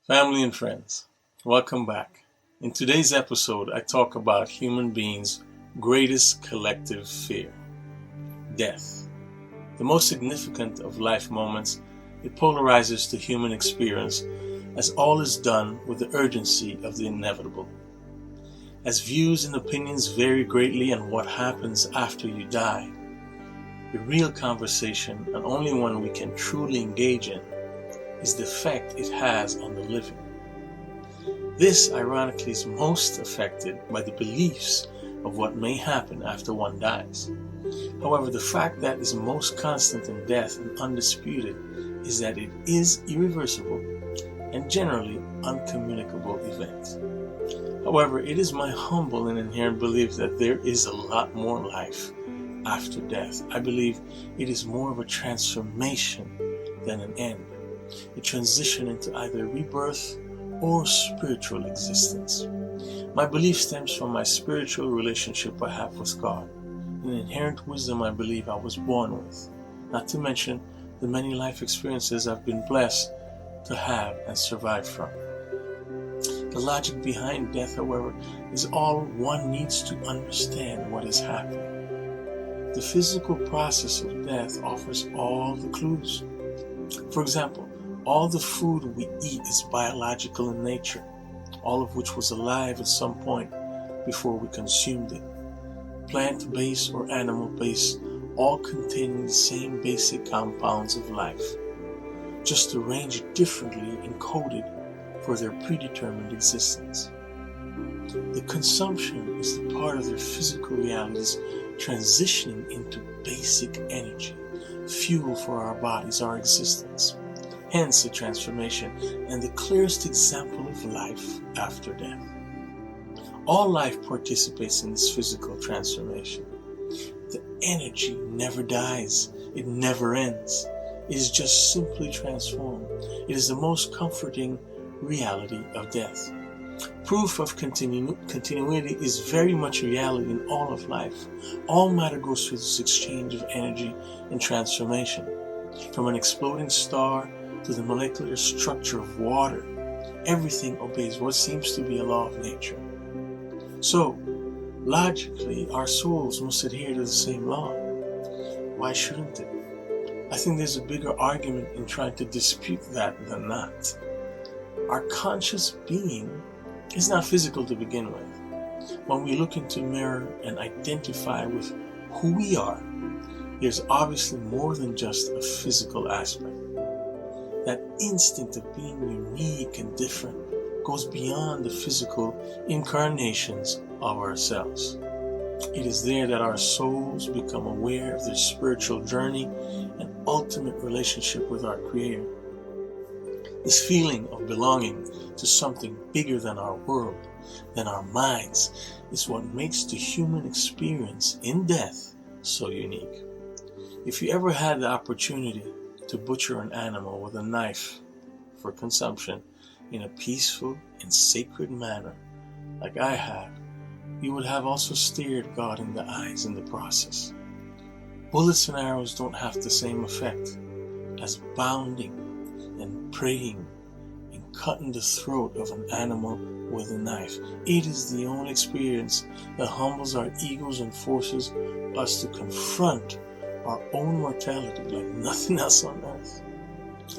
Family and friends, welcome back. In today's episode, I talk about human beings' greatest collective fear, death. The most significant of life moments, it polarizes the human experience as all is done with the urgency of the inevitable. As views and opinions vary greatly on what happens after you die, the real conversation, and only one we can truly engage in, is the effect it has on the living. This, ironically, is most affected by the beliefs of what may happen after one dies. However, the fact that is most constant in death and undisputed is that it is irreversible and generally uncommunicable event. However, it is my humble and inherent belief that there is a lot more life after death. I believe it is more of a transformation than an end. A transition into either rebirth or spiritual existence. My belief stems from my spiritual relationship I have with God, an inherent wisdom I believe I was born with, not to mention the many life experiences I've been blessed to have and survive from. The logic behind death, however, is all one needs to understand what is happening. The physical process of death offers all the clues. For example, all the food we eat is biological in nature, all of which was alive at some point before we consumed it. Plant-based or animal-based, all containing the same basic compounds of life, just arranged differently and coded for their predetermined existence. The consumption is the part of their physical realities transitioning into basic energy, fuel for our bodies, our existence. Hence the transformation and the clearest example of life after death. All life participates in this physical transformation. The energy never dies. It never ends. It is just simply transformed. It is the most comforting reality of death. Proof of continuity is very much a reality in all of life. All matter goes through this exchange of energy and transformation. From an exploding star to the molecular structure of water, everything obeys what seems to be a law of nature. So, logically, our souls must adhere to the same law. Why shouldn't it? I think there's a bigger argument in trying to dispute that than not. Our conscious being is not physical to begin with. When we look into a mirror and identify with who we are, there's obviously more than just a physical aspect. That instinct of being unique and different goes beyond the physical incarnations of ourselves. It is there that our souls become aware of their spiritual journey and ultimate relationship with our Creator. This feeling of belonging to something bigger than our world, than our minds, is what makes the human experience in death so unique. If you ever had the opportunity to butcher an animal with a knife for consumption in a peaceful and sacred manner, like I have, you would have also stared God in the eyes in the process. Bullets and arrows don't have the same effect as bounding and praying and cutting the throat of an animal with a knife. It is the only experience that humbles our egos and forces us to confront our own mortality like nothing else on earth.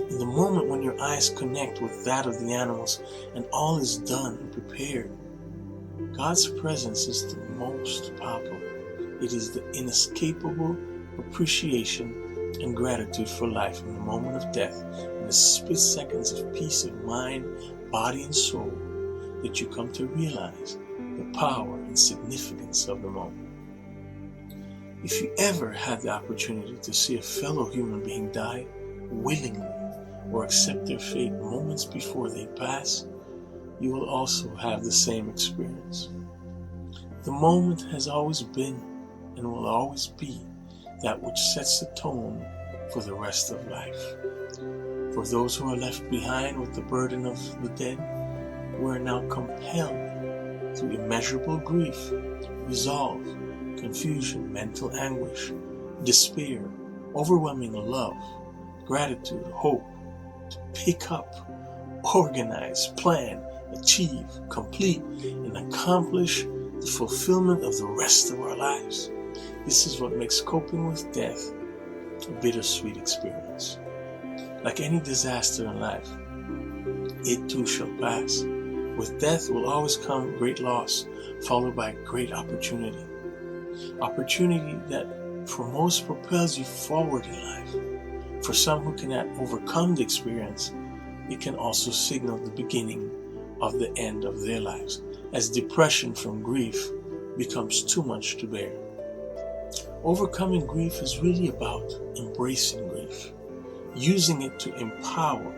In the moment when your eyes connect with that of the animals and all is done and prepared, God's presence is the most palpable. It is the inescapable appreciation and gratitude for life in the moment of death, in the split seconds of peace of mind, body, and soul, that you come to realize the power and significance of the moment. If you ever had the opportunity to see a fellow human being die willingly or accept their fate moments before they pass, you will also have the same experience. The moment has always been and will always be that which sets the tone for the rest of life. For those who are left behind with the burden of the dead, we are now compelled through immeasurable grief, resolve, confusion, mental anguish, despair, overwhelming love, gratitude, hope, to pick up organize, plan, achieve, complete, and accomplish the fulfillment of the rest of our lives. This is what makes coping with death a bittersweet experience. Like any disaster in life, it too shall pass. With death will always come great loss, followed by great opportunity. Opportunity that for most propels you forward in life. For some who cannot overcome the experience, it can also signal the beginning of the end of their lives, as depression from grief becomes too much to bear. Overcoming grief is really about embracing grief, using it to empower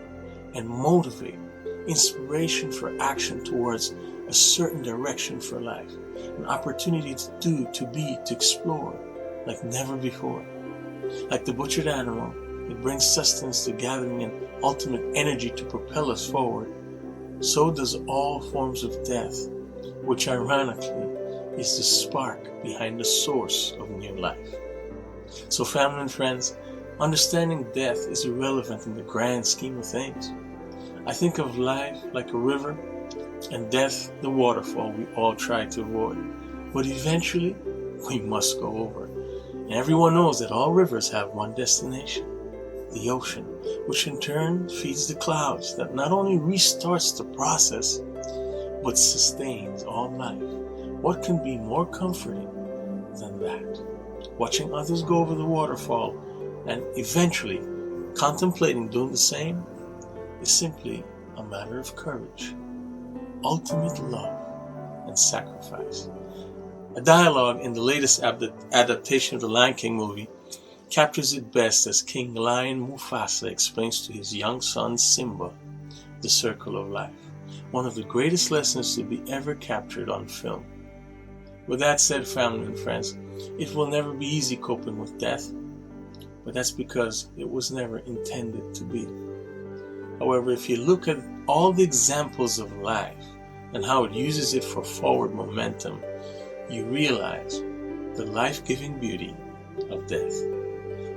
and motivate, inspiration for action towards a certain direction for life, an opportunity to do, to be, to explore like never before. Like the butchered animal, it brings sustenance to gathering and ultimate energy to propel us forward. So does all forms of death, which ironically is the spark behind the source of new life. So family and friends, understanding death is irrelevant in the grand scheme of things. I think of life like a river and death the waterfall we all try to avoid. But eventually, we must go over. And everyone knows that all rivers have one destination, the ocean, which in turn feeds the clouds that not only restarts the process, but sustains all life. What can be more comforting than that? Watching others go over the waterfall and eventually contemplating doing the same is simply a matter of courage, ultimate love, and sacrifice. A dialogue in the latest adaptation of the Lion King movie captures it best as King Lion Mufasa explains to his young son Simba the circle of life, one of the greatest lessons to be ever captured on film. With that said, family and friends, it will never be easy coping with death, but that's because it was never intended to be. However, if you look at all the examples of life and how it uses it for forward momentum, you realize the life-giving beauty of death.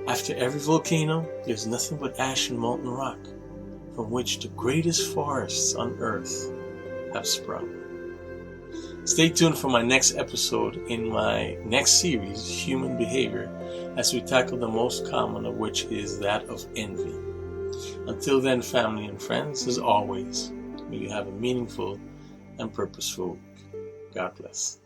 After every volcano, there's nothing but ash and molten rock, from which the greatest forests on earth have sprung. Stay tuned for my next episode in my next series, Human Behavior, as we tackle the most common of which is that of envy. Until then, family and friends, as always, may you have a meaningful and purposeful week. God bless.